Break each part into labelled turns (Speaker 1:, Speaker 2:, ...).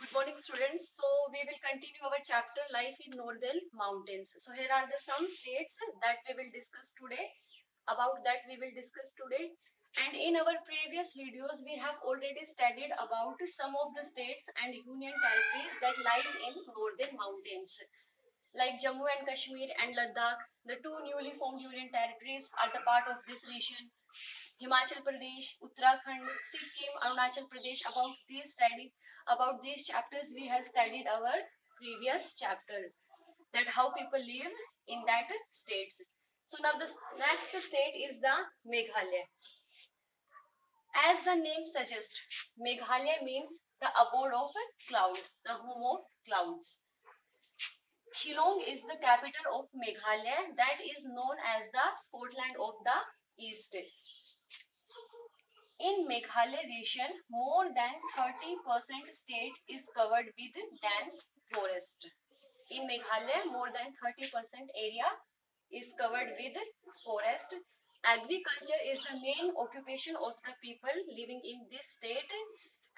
Speaker 1: Good morning, students. So we will continue our chapter Life in Northern Mountains. So here are the some states that we will discuss today. About that we will discuss today. And in our previous videos, we have already studied about some of the states and union territories that lies in northern mountains, like Jammu and Kashmir and Ladakh. The two newly formed union territories are the part of this region. Himachal Pradesh, Uttarakhand, Sikkim, Arunachal Pradesh. About these chapters, we have studied our previous chapter, that how people live in that states. So now the next state is the Meghalaya. As the name suggests, Meghalaya means the abode of clouds, the home of clouds. Shillong is the capital of Meghalaya, that is known as the Scotland of the East. In Meghalaya region, more than 30% state is covered with dense forest. In Meghalaya, more than 30% area is covered with forest. Agriculture is the main occupation of the people living in this state,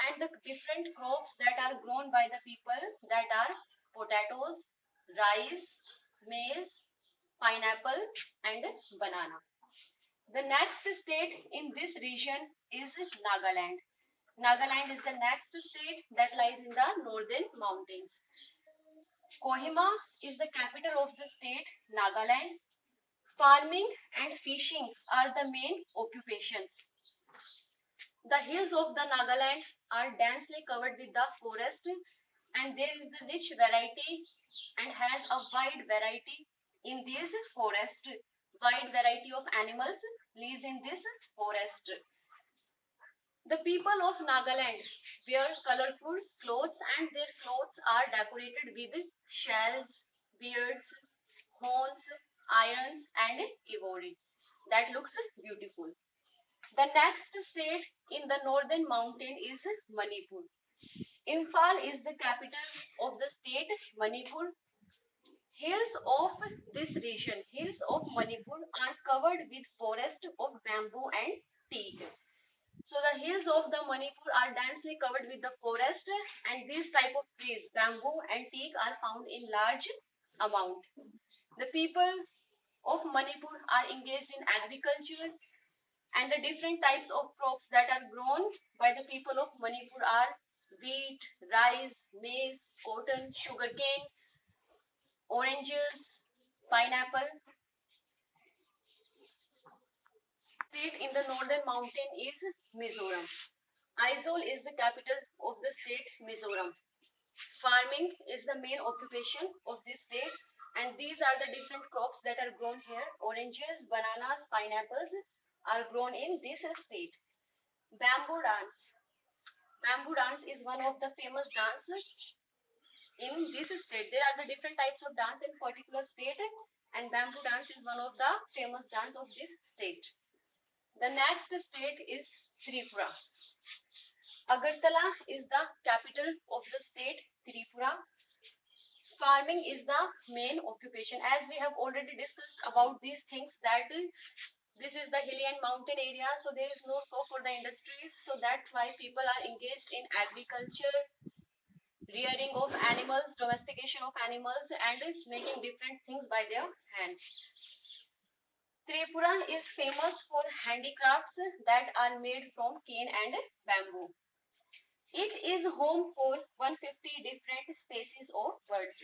Speaker 1: and the different crops that are grown by the people, that are potatoes, rice, maize, pineapple and banana. The next state in this region is Nagaland. Nagaland is the next state that lies in the northern mountains. Kohima is the capital of the state, Nagaland. Farming and fishing are the main occupations. The hills of the Nagaland are densely covered with the forest, and there is the rich variety and has a wide variety in this forest. Wide variety of animals lives in this forest. The people of Nagaland wear colorful clothes, and their clothes are decorated with shells, beards, horns, irons and ivory. That looks beautiful. The next state in the northern mountain is Manipur. Imphal is the capital of the state Manipur. Hills of this region, hills of Manipur, are covered with forest of bamboo and teak. So the hills of the Manipur are densely covered with the forest, and these type of trees, bamboo and teak, are found in large amount. The people of Manipur are engaged in agriculture, and the different types of crops that are grown by the people of Manipur are wheat, rice, maize, cotton, sugarcane, oranges, pineapple. State in the northern mountain is Mizoram. Aizawl is the capital of the state Mizoram. Farming is the main occupation of this state, and these are the different crops that are grown here. Oranges, bananas, pineapples are grown in this state. Bamboo dance. Bamboo dance is one of the famous dance in this state. There are the different types of dance in particular state, and bamboo dance is one of the famous dance of this state. The next state is Tripura. Agartala is the capital of the state Tripura. Farming is the main occupation. As we have already discussed about these things, that this is the hilly and mountain area, so there is no scope for the industries. So that's why people are engaged in agriculture, rearing of animals, domestication of animals, and making different things by their hands. Tripura is famous for handicrafts that are made from cane and bamboo. It is home for 150 different species of birds.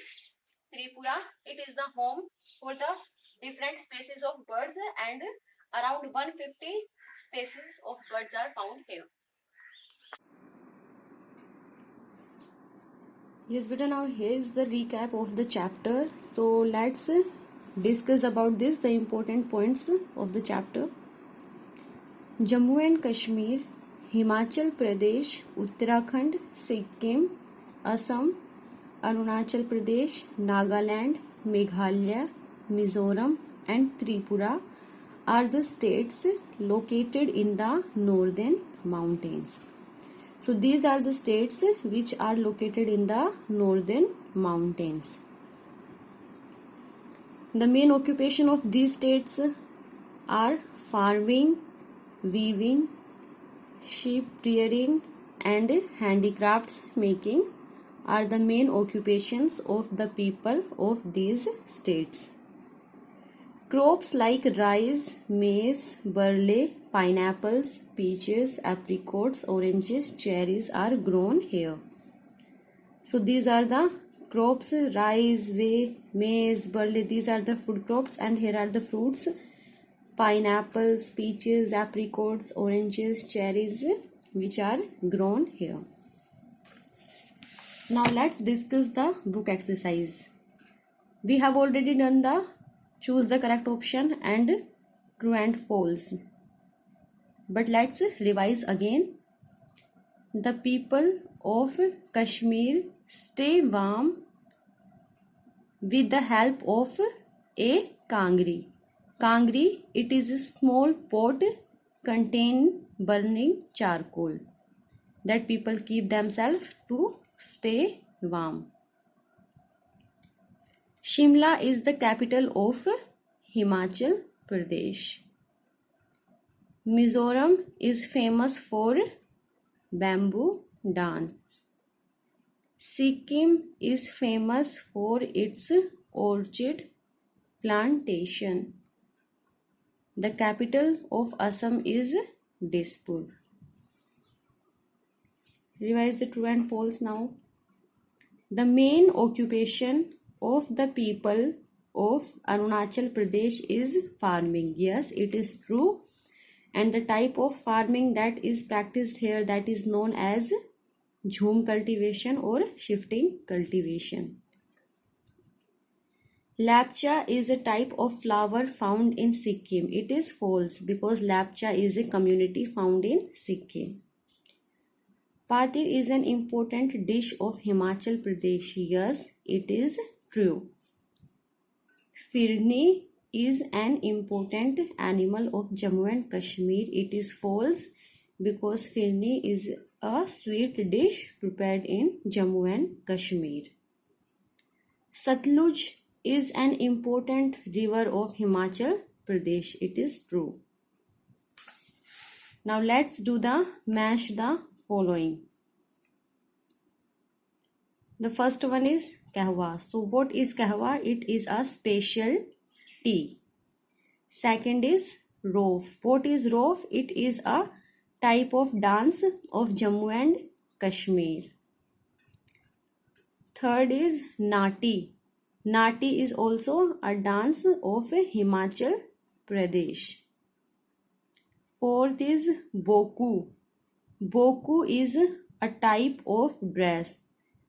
Speaker 1: Tripura, it is the home for the different species of birds, and around 150 species of birds are found here.
Speaker 2: Yes, beta, now here's the recap of the chapter. So let's discuss about this, the important points of the chapter. Jammu and Kashmir, Himachal Pradesh, Uttarakhand, Sikkim, Assam, Arunachal Pradesh, Nagaland, Meghalaya, Mizoram and Tripura are the states located in the northern mountains. So these are the states which are located in the northern mountains. The main occupation of these states are farming, weaving, sheep rearing and handicrafts making are the main occupations of the people of these states. Crops like rice, maize, barley, pineapples, peaches, apricots, oranges, cherries are grown here. So these are the crops: rice, maize, barley. These are the food crops, and here are the fruits: pineapples, peaches, apricots, oranges, cherries, which are grown here. Now let's discuss the book exercise. We have already done the choose the correct option and true and false. But let's revise again. The people of Kashmir stay warm with the help of a kangri. Kangri, it is a small pot containing burning charcoal that people keep themselves to stay warm. Shimla is the capital of Himachal Pradesh. Mizoram is famous for bamboo dance. Sikkim is famous for its orchid plantation. The capital of Assam is Dispur. Revise the true and false now. The main occupation of the people of Arunachal Pradesh is farming. Yes, it is true. And the type of farming that is practiced here, that is known as jhum cultivation or shifting cultivation. Lapcha is a type of flower found in Sikkim. It is false because Lapcha is a community found in Sikkim. Patir is an important dish of Himachal Pradesh. Yes, it is true. Firni is an important animal of Jammu and Kashmir. It is false because firni is a sweet dish prepared in Jammu and Kashmir. Satluj is an important river of Himachal Pradesh. It is true. Now let's do the match the following. The first one is kahwa. So what is kahwa? It is a special tea. Second is rof. What is rof? It is a type of dance of Jammu and Kashmir. Third is nati. Nati is also a dance of Himachal Pradesh. Fourth is boku. Boku is a type of dress,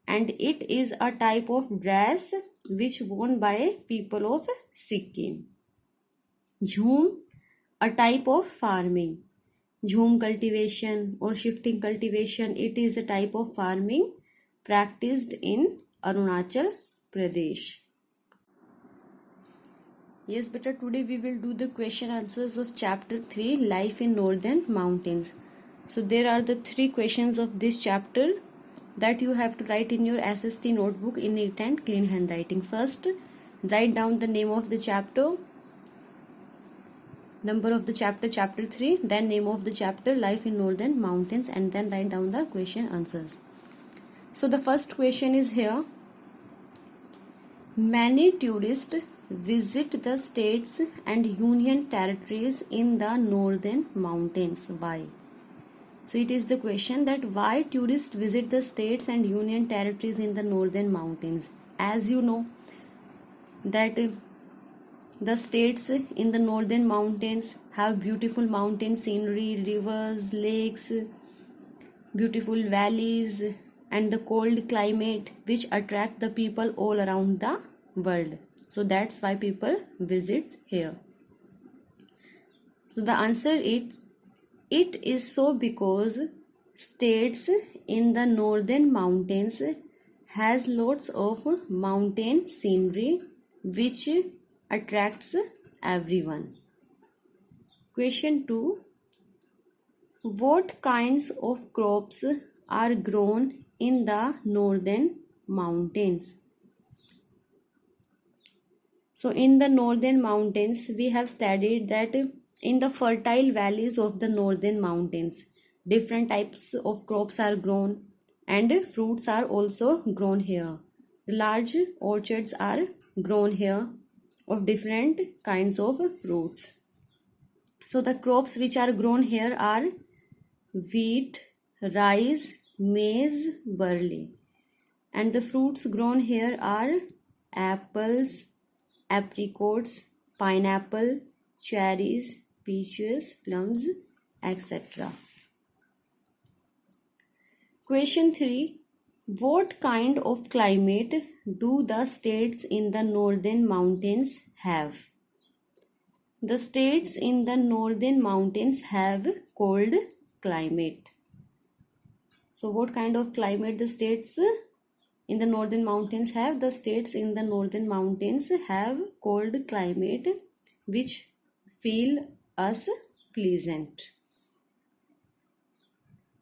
Speaker 2: and it is a type of dress which worn by people of Sikkim. Jhum, a type of farming. Jhum cultivation or shifting cultivation, it is a type of farming practiced in Arunachal Pradesh. Yes, beta, today we will do the question answers of chapter 3, Life in Northern Mountains. So there are the 3 questions of this chapter that you have to write in your SST notebook in neat and clean handwriting. First, write down the name of the chapter, number of the chapter, chapter 3, then name of the chapter, Life in Northern Mountains, and then write down the question answers. So the first question is here. Many tourists visit the states and union territories in the northern mountains. Why? So it is the question that why tourists visit the states and union territories in the northern mountains. As you know that the states in the northern mountains have beautiful mountain scenery, rivers, lakes, beautiful valleys, and the cold climate which attract the people all around the world. So that's why people visit here. So the answer is, it is so because states in the northern mountains has lots of mountain scenery which attracts everyone. Question 2. What kinds of crops are grown in the northern mountains? So in the northern mountains, we have studied that in the fertile valleys of the northern mountains, different types of crops are grown. and fruits are also grown here. Large orchards are grown here of different kinds of fruits. So the crops which are grown here are wheat, rice, maize, barley. And the fruits grown here are apples, apricots, pineapple, cherries, peaches, plums, etc. Question 3. What kind of climate do the states in the northern mountains have? The states in the northern mountains have cold climate. So what kind of climate the states in the northern mountains have? The states in the northern mountains have cold climate which feel us pleasant.